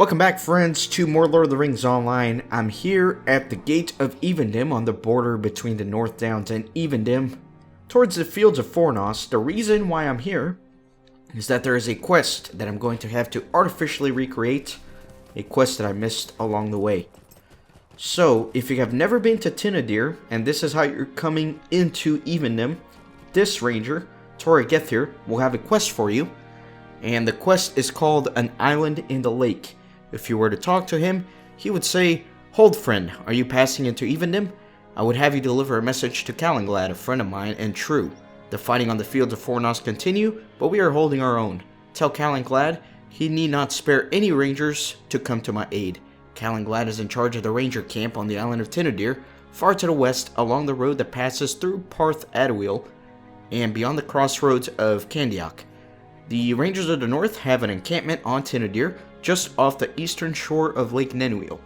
Welcome back, friends, to more Lord of the Rings Online. I'm here at the Gate of Evendim on the border between the North Downs and Evendim, towards the Fields of Fornost. The reason why I'm here is that there is a quest that I'm going to have to artificially recreate, a quest that I missed along the way. So, if you have never been to Tinadir, and this is how you're coming into Evendim, this ranger, Tora Gethir, will have a quest for you, and the quest is called An Island in the Lake. If you were to talk to him, he would say, "Hold, friend, are you passing into Evendim? I would have you deliver a message to Calanglad, a friend of mine, and true. The fighting on the fields of Fornost continue, but we are holding our own. Tell Calanglad he need not spare any rangers to come to my aid. Calanglad is in charge of the ranger camp on the island of Tinadir, far to the west along the road that passes through Parth Adwil and beyond the crossroads of Candiac. The rangers of the north have an encampment on Tinadir, just off the eastern shore of Lake Nenwil.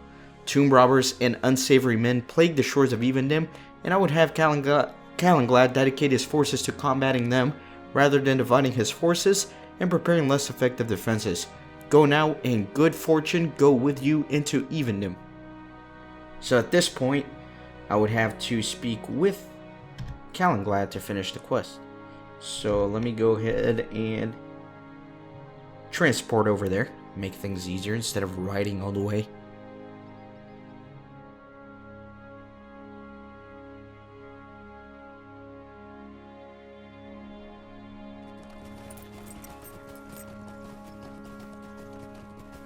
Tomb robbers and unsavory men plague the shores of Evendim, and I would have Calanglad dedicate his forces to combating them, rather than dividing his forces and preparing less effective defenses. Go now, and good fortune go with you into Evendim." So at this point, I would have to speak with Calanglad to finish the quest. So let me go ahead and transport over there, make things easier instead of riding all the way.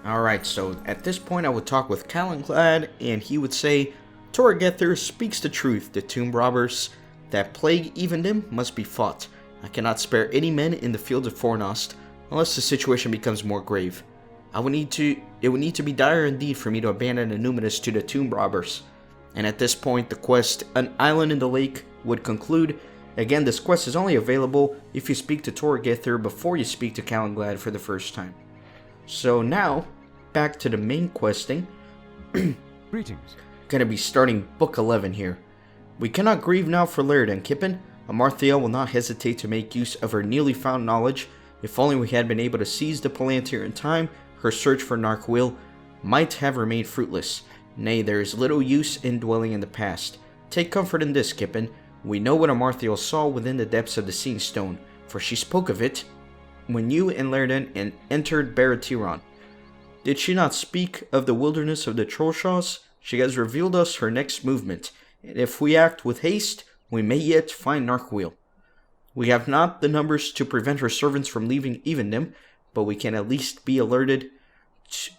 Alright, so at this point I would talk with Calanglad, and he would say, "Tora Gethir speaks the truth. The tomb robbers that plague Evendim must be fought. I cannot spare any men in the fields of Fornost, unless the situation becomes more grave. It would need to be dire indeed for me to abandon Numinous to the tomb robbers." And at this point, the quest, An Island in the Lake, would conclude. Again, this quest is only available if you speak to Tora Gethir before you speak to Calanglad for the first time. So now, back to the main questing. Greetings. Gonna be starting Book 11 here. "We cannot grieve now for Laird and Kippen. Amarthael will not hesitate to make use of her newly found knowledge. If only we had been able to seize the Palantir in time, her search for Nargûl might have remained fruitless. Nay, there is little use in dwelling in the past. Take comfort in this, Kippen. We know what Amarthael saw within the depths of the Seeing Stone, for she spoke of it when you and Lairden entered Baratiron. Did she not speak of the wilderness of the Trollshaws? She has revealed us her next movement, and if we act with haste, we may yet find Nargûl. We have not the numbers to prevent her servants from leaving Evendim, but we can at least be alerted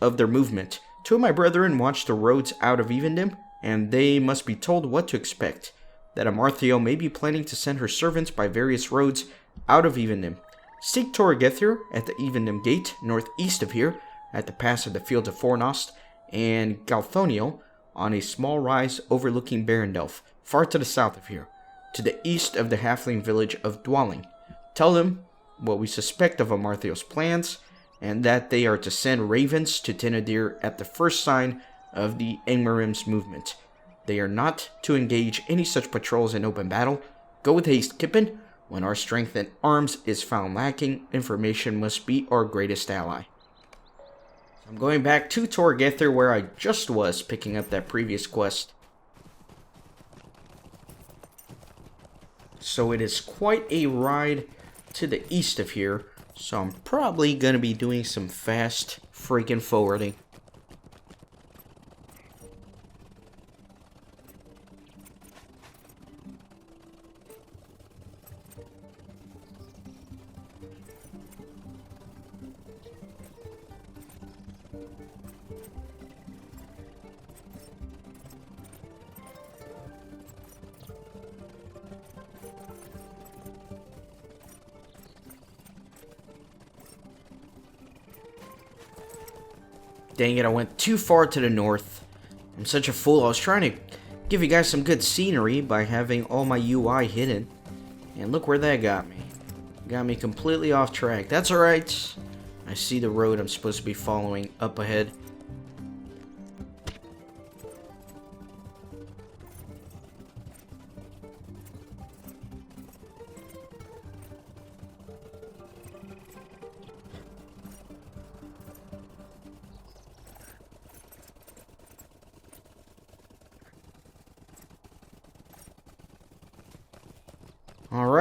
of their movement. Two of my brethren watch the roads out of Evendim, and they must be told what to expect. That Amarthael may be planning to send her servants by various roads out of Evendim. Seek Tora Gethir at the Evendim Gate, northeast of here, at the pass of the Fields of Fornost, and Galthoniel on a small rise overlooking Barendelf, far to the south of here, to the east of the halfling village of Dwalling. Tell them what we suspect of Amarthael's plans, and that they are to send ravens to Tinadir at the first sign of the Angmarim's movement. They are not to engage any such patrols in open battle. Go with haste, Kippen. When our strength in arms is found lacking, information must be our greatest ally." I'm going back to Tora Gethir, where I just was, picking up that previous quest. So it is quite a ride to the east of here, so I'm probably going to be doing some fast freaking forwarding. Dang it, I went too far to the north. I'm such a fool. I was trying to give you guys some good scenery by having all my UI hidden. And look where that got me. Got me completely off track. That's alright. I see the road I'm supposed to be following up ahead.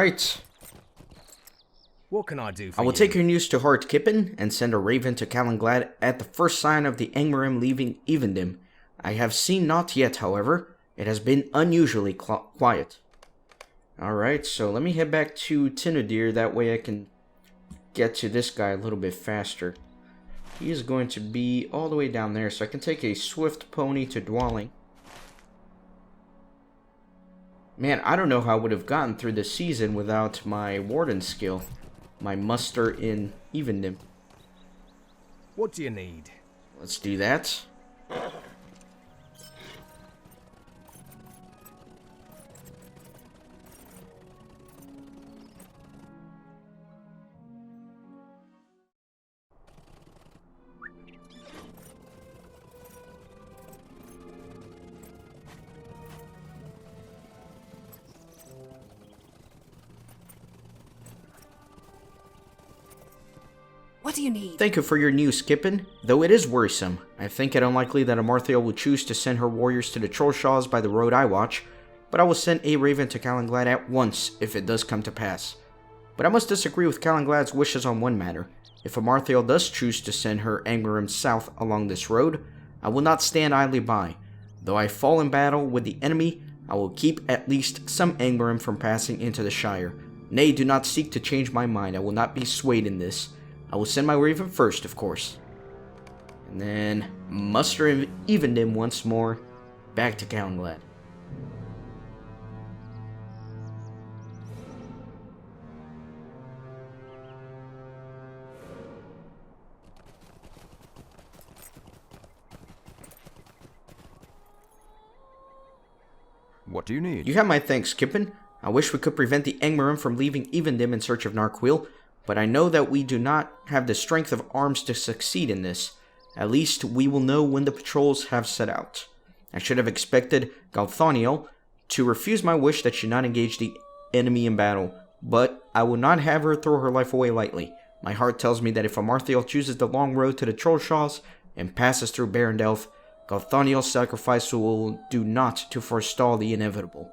Alright. What can I do for I you? will take your news to heart, Kippen, and send a raven to Calanglad at the first sign of the Angmarim leaving Evendim. I have seen naught yet, however. It has been unusually quiet. Alright, so let me head back to Tinadir, that way I can get to this guy a little bit faster. He is going to be all the way down there, so I can take a swift pony to Dwalling. Man, I don't know how I would have gotten through this season without my warden skill. My muster in Evendim. What do you need? Let's do that. What do you need? Thank you for your news, Kippen. Though it is worrisome, I think it unlikely that Amarthael will choose to send her warriors to the Trollshaws by the road I watch, but I will send a raven to Calanglad at once if it does come to pass. But I must disagree with Calanglad's wishes on one matter. If Amarthael does choose to send her Angmarim south along this road, I will not stand idly by. Though I fall in battle with the enemy, I will keep at least some Angmarim from passing into the Shire. Nay, do not seek to change my mind. I will not be swayed in this. I will send my raven first, of course. And then muster Evendim once more, back to Calanglad. What do you need? You have my thanks, Kippen. I wish we could prevent the Angmarim from leaving Evendim in search of Narquil, but I know that we do not have the strength of arms to succeed in this. At least we will know when the patrols have set out. I should have expected Galthoniel to refuse my wish that she not engage the enemy in battle, but I will not have her throw her life away lightly. My heart tells me that if Amarthael chooses the long road to the Trollshaws and passes through Barendelf, Galthoniel's sacrifice will do naught to forestall the inevitable.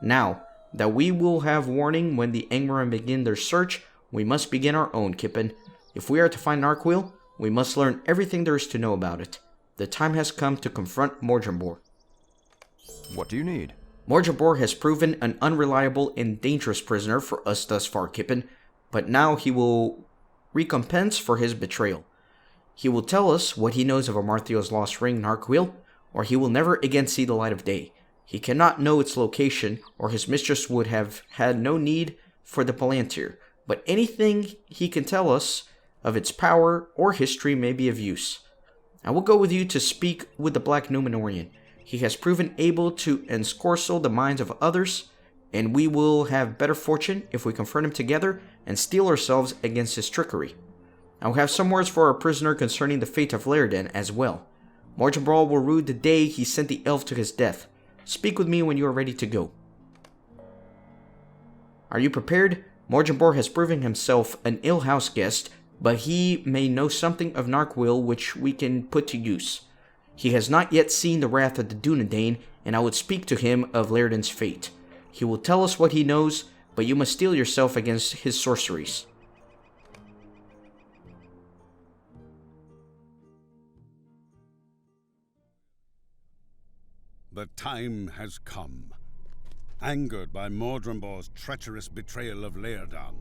Now, that we will have warning when the Angmarim begin their search, we must begin our own, Kippen. If we are to find Narquil, we must learn everything there is to know about it. The time has come to confront Mordor. What do you need? Mordor has proven an unreliable and dangerous prisoner for us thus far, Kippen, but now he will recompense for his betrayal. He will tell us what he knows of Amarthael's lost ring, Narquil, or he will never again see the light of day. He cannot know its location, or his mistress would have had no need for the Palantir. But anything he can tell us of its power or history may be of use. I will go with you to speak with the Black Númenórean. He has proven able to ensorcel the minds of others, and we will have better fortune if we confront him together and steel ourselves against his trickery. I will have some words for our prisoner concerning the fate of Lérden as well. Mordor will rue the day he sent the elf to his death. Speak with me when you are ready to go. Are you prepared? Mordor has proven himself an ill house guest, but he may know something of Narquil which we can put to use. He has not yet seen the wrath of the Dunedain, and I would speak to him of Lérden's fate. He will tell us what he knows, but you must steel yourself against his sorceries. The time has come. Angered by Mordor's treacherous betrayal of Lérden,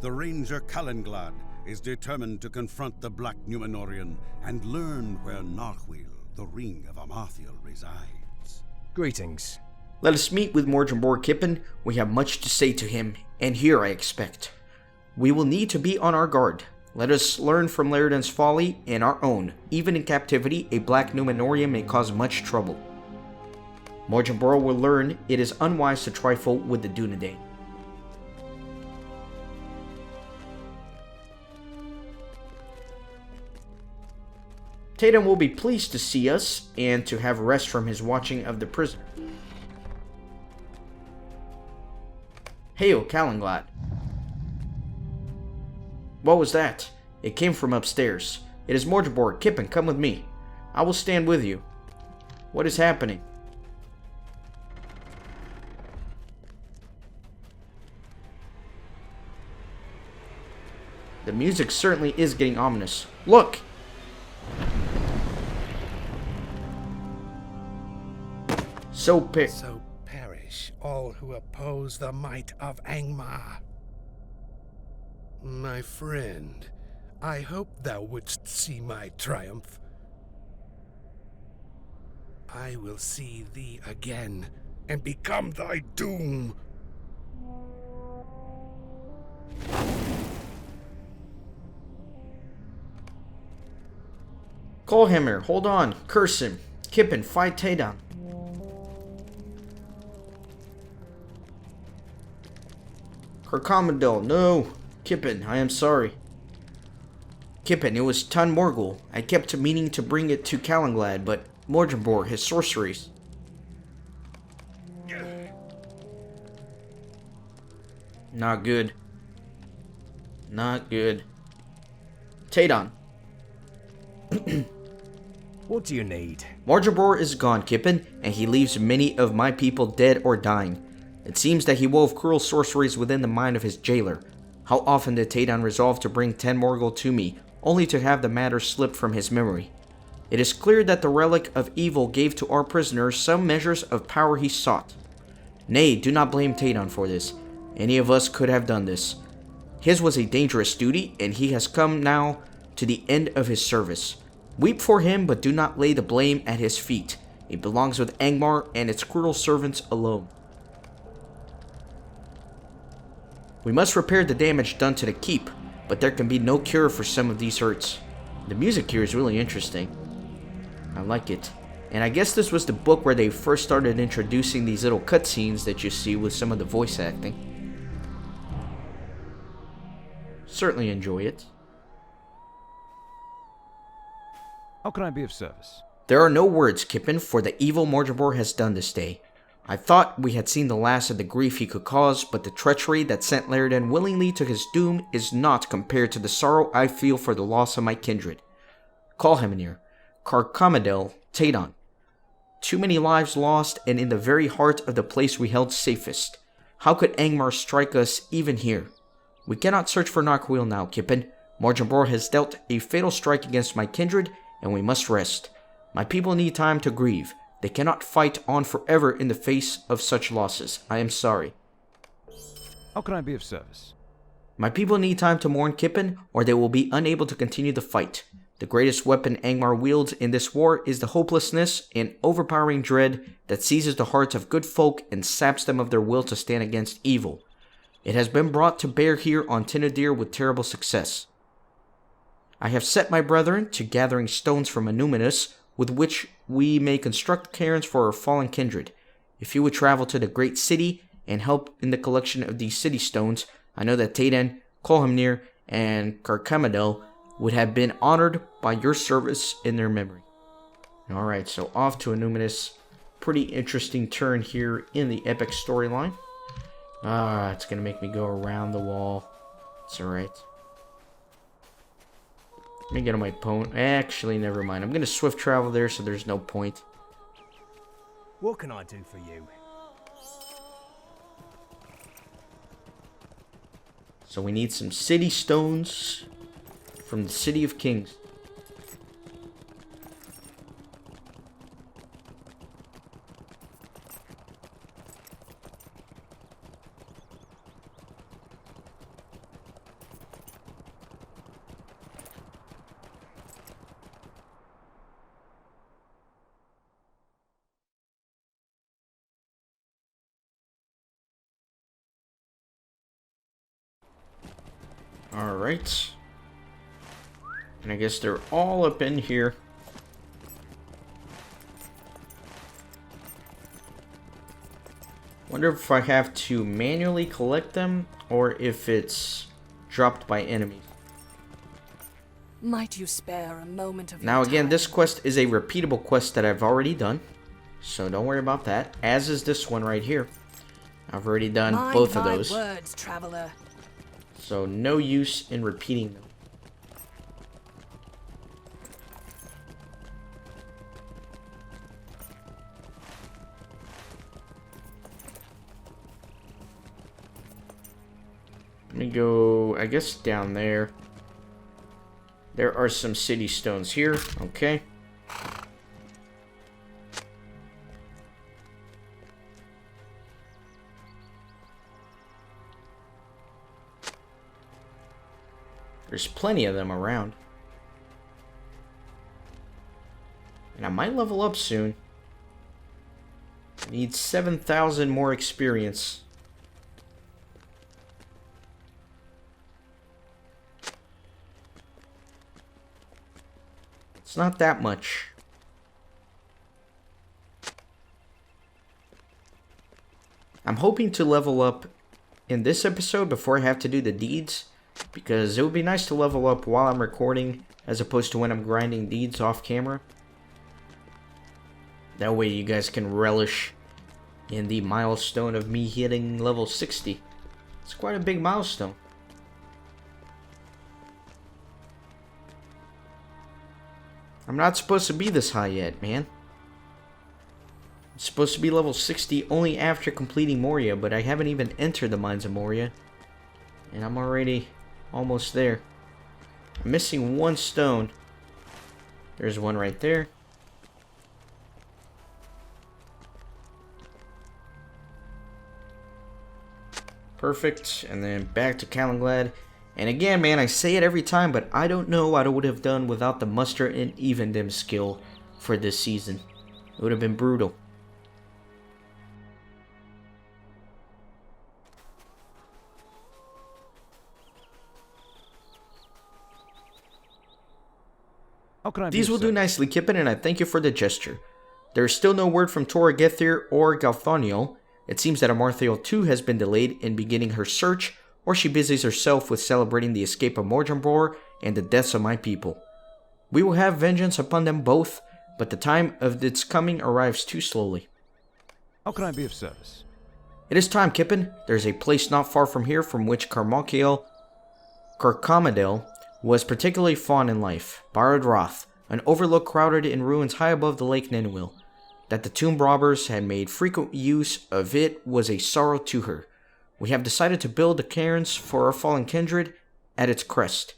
the ranger Calanglad is determined to confront the Black Númenórean and learn where Narquil, the ring of Amarthael, resides. Greetings. Let us meet with Mordor, Kippen. We have much to say to him, and here I expect. We will need to be on our guard. Let us learn from Lérden's folly and our own. Even in captivity, a Black Númenórean may cause much trouble. Mordor will learn it is unwise to trifle with the Dunedain. Tatum will be pleased to see us and to have rest from his watching of the prisoner. Hail, Calanglad. What was that? It came from upstairs. It is Mordor. Kippen, come with me. I will stand with you. What is happening? The music certainly is getting ominous. Look! So perish all who oppose the might of Angmar. My friend, I hope thou wouldst see my triumph. I will see thee again and become thy doom. Call him here. Hold on. Curse him. Kippen, fight Taydan. Carcommodore, no. Kippen, I am sorry. Kippen, it was Tun Morgul. I kept meaning to bring it to Calenglad, but Mordor, his sorceries. Not good. Not good. Taydan. What do you need? Mordor is gone, Kippen, and he leaves many of my people dead or dying. It seems that he wove cruel sorceries within the mind of his jailer. How often did Taydan resolve to bring Ten Morgul to me, only to have the matter slip from his memory? It is clear that the relic of evil gave to our prisoner some measures of power he sought. Nay, do not blame Taydan for this. Any of us could have done this. His was a dangerous duty, and he has come now to the end of his service. Weep for him, but do not lay the blame at his feet. It belongs with Angmar and its cruel servants alone. We must repair the damage done to the keep, but there can be no cure for some of these hurts. The music here is really interesting. I like it. And I guess this was the book where they first started introducing these little cutscenes that you see with some of the voice acting. Certainly enjoy it. How can I be of service? There are no words, Kippen, for the evil Mordor has done this day. I thought we had seen the last of the grief he could cause, but the treachery that sent Lyrdan willingly to his doom is naught compared to the sorrow I feel for the loss of my kindred. Call him near. Carcommodore, Taydan. Too many lives lost, and in the very heart of the place we held safest. How could Angmar strike us even here? We cannot search for Nazgûl now, Kippen. Mordor has dealt a fatal strike against my kindred, and we must rest. My people need time to grieve. They cannot fight on forever in the face of such losses. I am sorry. How can I be of service? My people need time to mourn, Kippen, or they will be unable to continue the fight. The greatest weapon Angmar wields in this war is the hopelessness and overpowering dread that seizes the hearts of good folk and saps them of their will to stand against evil. It has been brought to bear here on Tinadir with terrible success. I have set my brethren to gathering stones from Anuminus, with which we may construct cairns for our fallen kindred. If you would travel to the great city and help in the collection of these city stones, I know that Taydan, Kolhamnir, and Carcommodore would have been honored by your service in their memory. Alright, so off to Anuminus. Pretty interesting turn here in the epic storyline. It's gonna make me go around the wall. It's alright. Let me get on my opponent. Actually, never mind. I'm gonna swift travel there, so there's no point. What can I do for you? So we need some city stones from the City of Kings. Alright. And I guess they're all up in here. Wonder if I have to manually collect them or if it's dropped by enemies. Might you spare a moment of Now your again, time? this quest is a repeatable quest that I've already done. So don't worry about that. As is this one right here. I've already done Mind both of my those. words, traveler. So no use in repeating them. Let me go, I guess, down there. There are some city stones here. Okay. There's plenty of them around. And I might level up soon. I need 7,000 more experience. It's not that much. I'm hoping to level up in this episode before I have to do the deeds, because it would be nice to level up while I'm recording as opposed to when I'm grinding deeds off camera. That way you guys can relish in the milestone of me hitting level 60. It's quite a big milestone. I'm not supposed to be this high yet, man. I'm supposed to be level 60 only after completing Moria, but I haven't even entered the Mines of Moria. And I'm already almost there. I'm missing one stone. There's one right there. Perfect. And then back to Calenglad. And again, man, I say it every time, but I don't know what I would have done without the muster and evendim skill for this season. It would have been brutal. How can I be These of will do service? nicely, Kippen, and I thank you for the gesture. There is still no word from Tora Gethir or Galthoniel. It seems that Amarthael too has been delayed in beginning her search, or she busies herself with celebrating the escape of Mordor and the deaths of my people. We will have vengeance upon them both, but the time of its coming arrives too slowly. How can I be of service? It is time, Kippen. There is a place not far from here from which Carcomadel was particularly fond in life, Barad Roth, an overlook crowded in ruins high above the Lake Ninwil. That the tomb robbers had made frequent use of it was a sorrow to her. We have decided to build a cairns for our fallen kindred at its crest.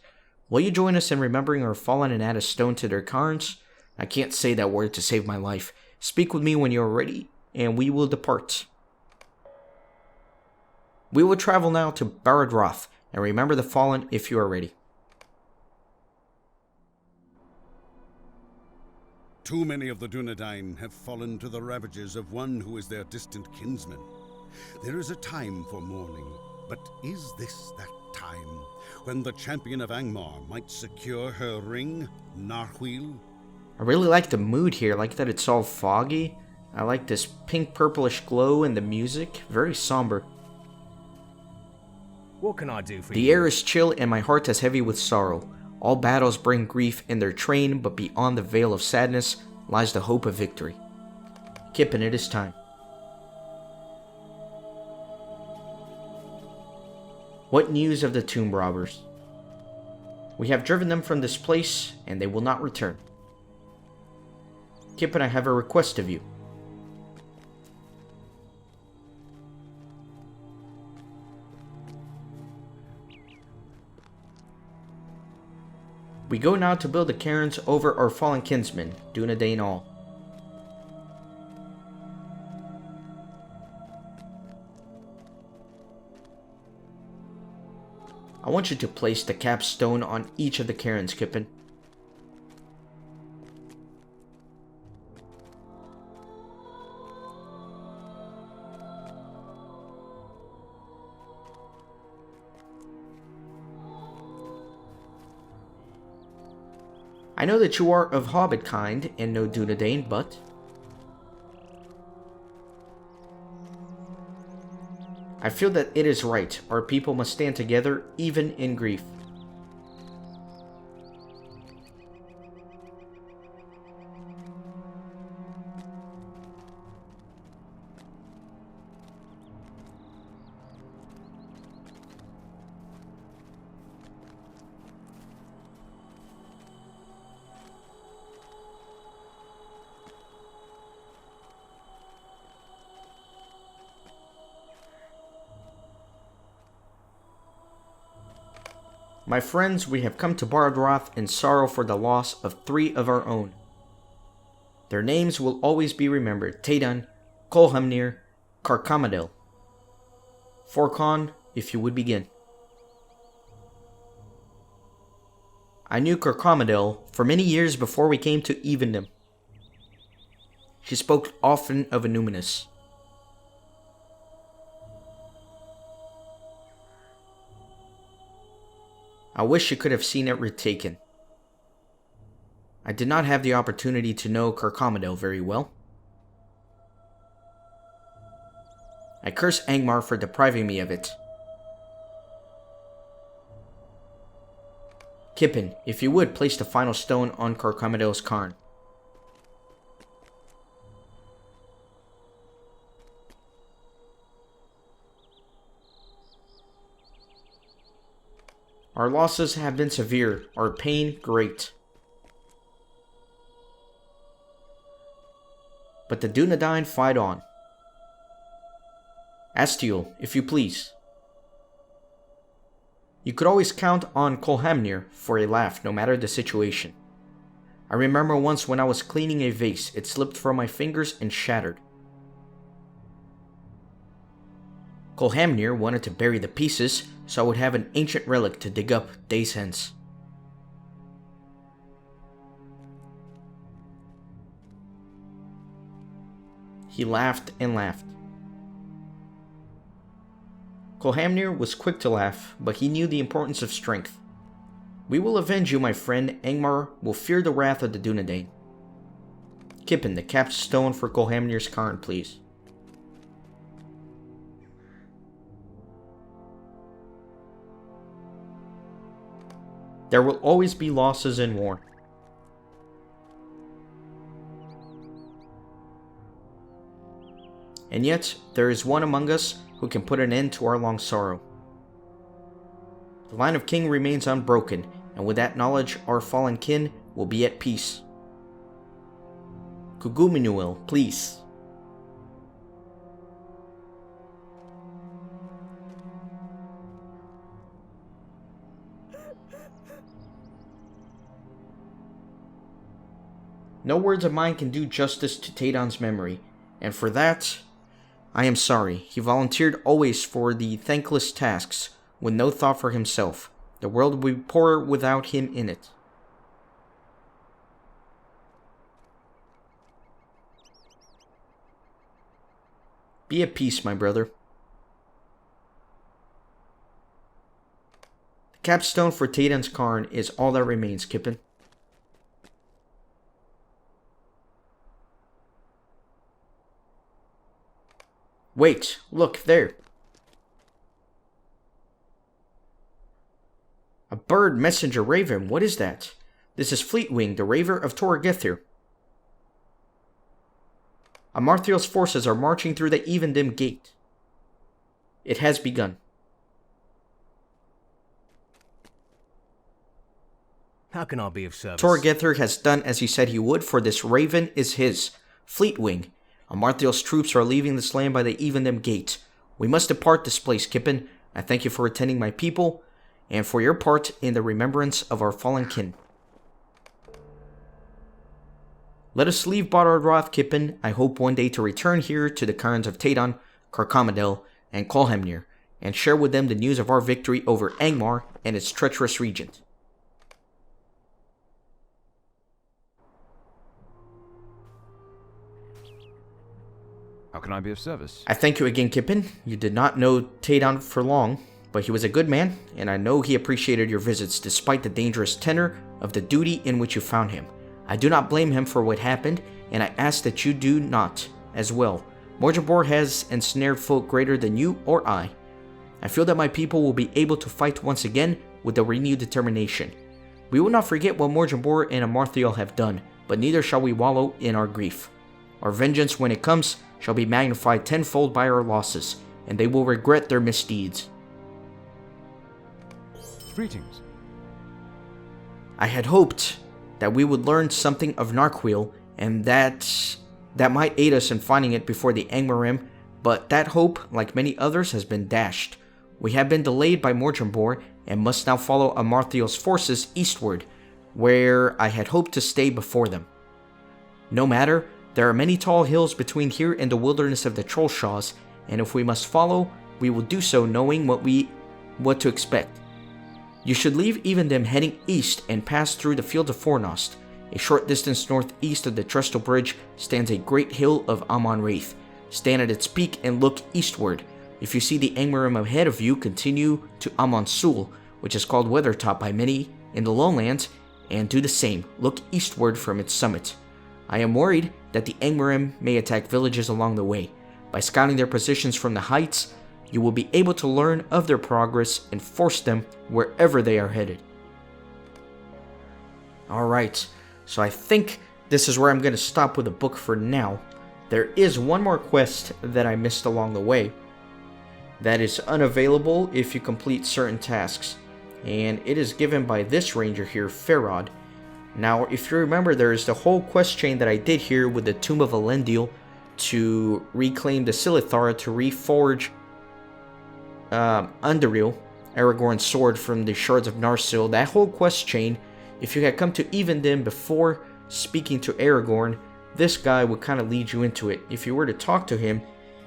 Will you join us in remembering our fallen and add a stone to their cairns? I can't say that word to save my life. Speak with me when you are ready, and we will depart. We will travel now to Barad Roth, and remember the fallen if you are ready. Too many of the Dunedain have fallen to the ravages of one who is their distant kinsman. There is a time for mourning, but is this that time when the champion of Angmar might secure her ring, Narhuil? I really like the mood here. I like that it's all foggy. I like this pink purplish glow in the music. Very somber. What can I do for you? The air is chill and my heart is heavy with sorrow. All battles bring grief in their train, but beyond the veil of sadness lies the hope of victory. Kippen, it is time. What news of the tomb robbers? We have driven them from this place, and they will not return. Kippen, I have a request of you. We go now to build the cairns over our fallen kinsmen, Dunedain all. I want you to place the capstone on each of the cairns, Kippen. I know that you are of hobbit kind and no Dunedain, but I feel that it is right. Our people must stand together, even in grief. My friends, we have come to Barad-dûr in sorrow for the loss of 3 of our own. Their names will always be remembered: Théoden, Colhamnir, Carcamadel. Forcon, if you would begin. I knew Carcamadel for many years before we came to Evendom. She spoke often of Numinous. I wish you could have seen it retaken. I did not have the opportunity to know Carcamadel very well. I curse Angmar for depriving me of it. Kippen, if you would, place the final stone on Carcamadel's cairn. Our losses have been severe, our pain great. But the Dunedain fight on. Astiel, if you please. You could always count on Colhamnir for a laugh, no matter the situation. I remember once when I was cleaning a vase, it slipped from my fingers and shattered. Colhamnir wanted to bury the pieces, so I would have an ancient relic to dig up days hence. He laughed and laughed. Colhamnir was quick to laugh, but he knew the importance of strength. We will avenge you, my friend. Angmar will fear the wrath of the Dunedain. Kippen, the capped stone for Colhamnir's cairn, please. There will always be losses in war. And yet, there is one among us who can put an end to our long sorrow. The line of king remains unbroken, and with that knowledge, our fallen kin will be at peace. Cuguminuil, please. No words of mine can do justice to Théoden's memory, and for that, I am sorry. He volunteered always for the thankless tasks, with no thought for himself. The world would be poorer without him in it. Be at peace, my brother. The capstone for Théoden's cairn is all that remains, Kippen. Wait, look, there. A bird messenger raven, what is that? This is Fleetwing, the raver of Torgethir. Amartheel's forces are marching through the Evendom gate. It has begun. How can I be of service? Torgethir has done as he said he would, for this raven is his. Fleetwing. Amartheel's troops are leaving this land by the Evendom gate. We must depart this place, Kippen. I thank you for attending my people, and for your part in the remembrance of our fallen kin. Let us leave Barad-dûr, Kippen. I hope one day to return here to the cairns of Théoden, Carcamadel, and Colhamnir, and share with them the news of our victory over Angmar and its treacherous regent. How can I be of service? I thank you again, Kippen. You did not know Théoden for long, but he was a good man, and I know he appreciated your visits despite the dangerous tenor of the duty in which you found him. I do not blame him for what happened, and I ask that you do not as well. Mordor has ensnared folk greater than you or I. I feel that my people will be able to fight once again with a renewed determination. We will not forget what Mordor and Amartheel have done, but neither shall we wallow in our grief. Our vengeance, when it comes, shall be magnified tenfold by our losses, and they will regret their misdeeds. Greetings. I had hoped that we would learn something of Narquil, and that might aid us in finding it before the Angmarim, but that hope, like many others, has been dashed. We have been delayed by Mordor and must now follow Amartheel's forces eastward, where I had hoped to stay before them. No matter, there are many tall hills between here and the wilderness of the Trollshaws, and if we must follow, we will do so knowing what to expect. You should leave Evendom heading east and pass through the field of Fornost. A short distance northeast of the Trestle Bridge stands a great hill of Amon-Raith. Stand at its peak and look eastward. If you see the Angmarim ahead of you, continue to Amon-Sul, which is called Weathertop by many in the lowlands, and do the same. Look eastward from its summit. I am worried that the Angmarim may attack villages along the way. By scouting their positions from the heights, you will be able to learn of their progress and force them wherever they are headed. Alright, so I think this is where I'm going to stop with the book for now. There is one more quest that I missed along the way that is unavailable if you complete certain tasks, and it is given by this ranger here, Farod. Now, if you remember, there is the whole quest chain that I did here with the Tomb of Elendil to reclaim the Silithara to reforge Underil, Aragorn's sword from the Shards of Narsil. That whole quest chain, if you had come to Evendom before speaking to Aragorn, this guy would kind of lead you into it. If you were to talk to him,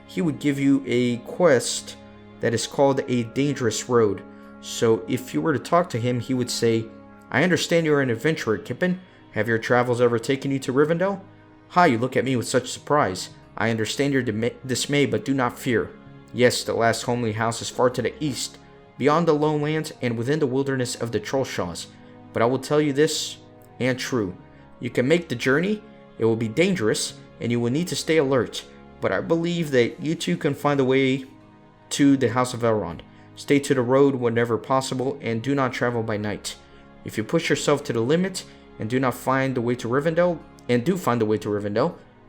he would give you a quest that is called A Dangerous Road. So if you were to talk to him, he would say, I understand you are an adventurer, Kippen. Have your travels ever taken you to Rivendell? Ha, you look at me with such surprise. I understand your dismay, but do not fear. Yes, the last homely house is far to the east, beyond the lowlands and within the wilderness of the Trollshaws. But I will tell you this, and true. You can make the journey, it will be dangerous, and you will need to stay alert. But I believe that you two can find a way to the House of Elrond. Stay to the road whenever possible, and do not travel by night. If you push yourself to the limit, and do find the way to Rivendell,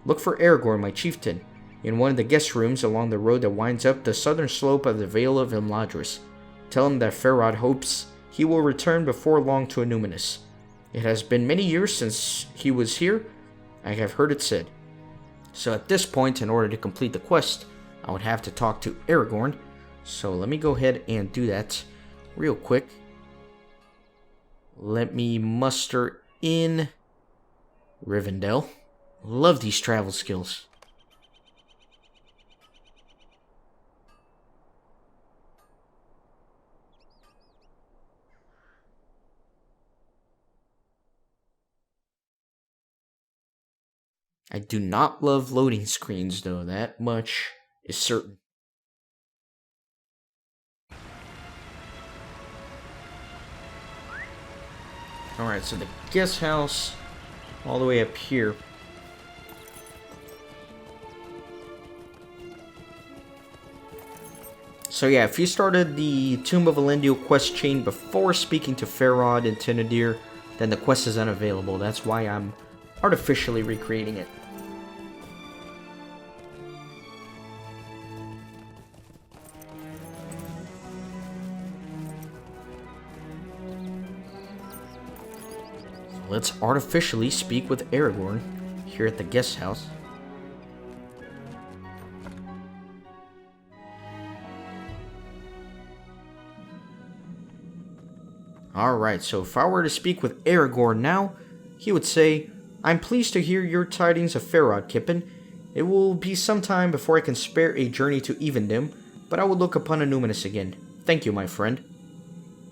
look for Aragorn, my chieftain, in one of the guest rooms along the road that winds up the southern slope of the Vale of Imladris. Tell him that Farod hopes he will return before long to Annúminas. It has been many years since he was here, I have heard it said. So at this point, in order to complete the quest, I would have to talk to Aragorn. So let me go ahead and do that real quick. Let me muster in Rivendell. Love these travel skills. I do not love loading screens though, that much is certain. Alright, so the guest house all the way up here. So yeah, if you started the Tomb of Elendil quest chain before speaking to Farod and Tinadir, then the quest is unavailable. That's why I'm artificially recreating it. Let's artificially speak with Aragorn here at the guest house. Alright, so if I were to speak with Aragorn now, he would say, I'm pleased to hear your tidings of Farod, Kippen. It will be some time before I can spare a journey to Evendom, but I will look upon Annúminas again. Thank you, my friend.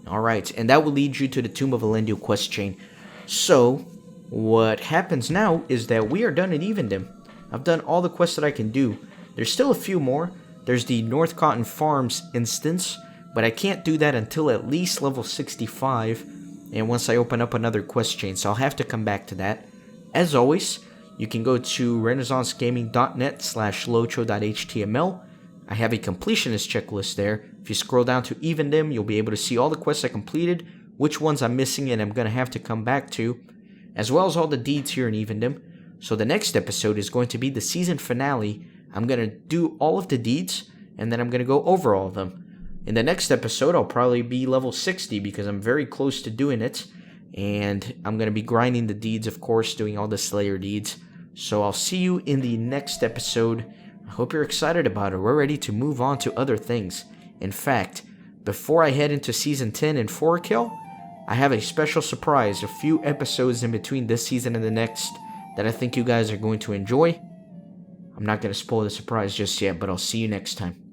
Alright, and that will lead you to the Tomb of Elendil quest chain. So, what happens now is that we are done at Evendom. I've done all the quests that I can do. There's still a few more. There's the North Cotton Farms instance, but I can't do that until at least level 65, and once I open up another quest chain, so I'll have to come back to that. As always, you can go to renaissancegaming.net/lotro.html. I have a completionist checklist there. If you scroll down to Evendom, you'll be able to see all the quests I completed, which ones I'm missing and I'm going to have to come back to, as well as all the deeds here in Evendom. So the next episode is going to be the season finale. I'm going to do all of the deeds, and then I'm going to go over all of them. In the next episode, I'll probably be level 60 because I'm very close to doing it, and I'm going to be grinding the deeds, of course, doing all the Slayer deeds. So I'll see you in the next episode. I hope you're excited about it. We're ready to move on to other things. In fact, before I head into Season 10 and 4Kill, I have a special surprise, a few episodes in between this season and the next that I think you guys are going to enjoy. I'm not going to spoil the surprise just yet, but I'll see you next time.